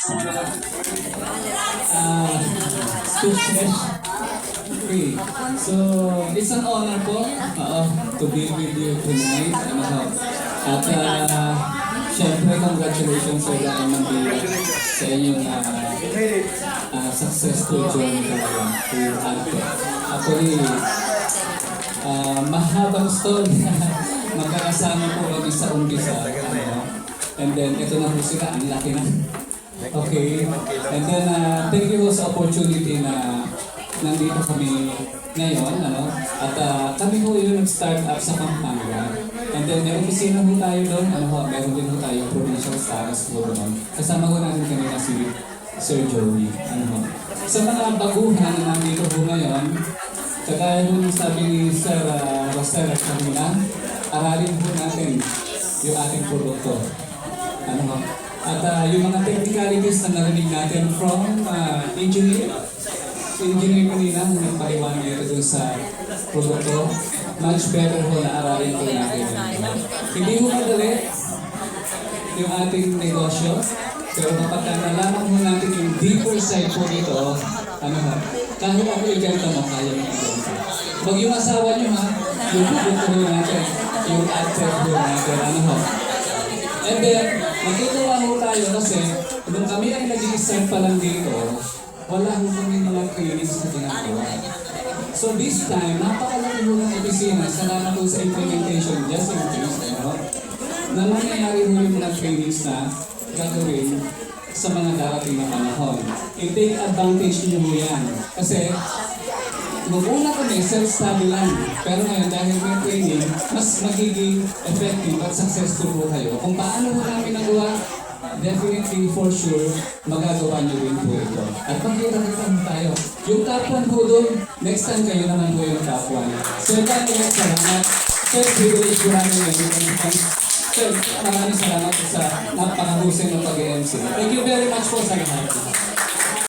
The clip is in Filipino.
Speechless. Okay. So, it's an honor po to be with you tonight. At syempre, congratulations sa lahat ng sa inyong successful journey talaga to arte. Actually, mahabang story. Magkakasama po kami sa umpisa. And then, ito na po sila. Ang laki na. Okay. And then, thank you sa opportunity na nandito kami ngayon. At kami po yung nag-start up sa Pampanga. And then, may opisina po tayo doon. Meron din po tayo provincial status po doon. Kasama ko natin kanina si Sir Joey. Sa mga baguhan na nandito po ngayon, kagaya po yung sabi ni Sir Rosera kanina, aralin po natin yung ating produkto. At yung mga technicalities na narinig natin from engineer kanina, nagpaliwanag nito dun sa produkto, much better po na aralin po natin. Hindi po madali yung ating negosyo, pero kapag nalaman mo natin yung deeper side po dito, kahit ako ibenta mo, kaya mo ibenta. Huwag yung asawa nyo yung produkto natin, yung adset po natin, And then, magtutuwa ho tayo kasi nung kami ay nag-i-start pa lang dito, wala ho kami mga trainings na ginagawa. So this time, napakalaki ho ng opisina, salamat po sa implementation, just in case, na mangyayari ho yung mga trainings na gagawin sa mga darating na panahon. I-take advantage nyo ho yan. Kasi, nung una kami, self-study lang. Pero ngayon, dahil may training, mas magiging effective at successful po kayo. Kung paano mo namin nagawa, definitely, for sure, magagawa nyo rin po ito. At magkita-kita mo tayo. Yung top 1 po doon, next time kayo naman po yung top 1. So, maraming salamat. Sir, privilege po namin ngayon. Sir, maraming salamat sa napakahusay ng pag-MC. Thank you very much po sa lahat.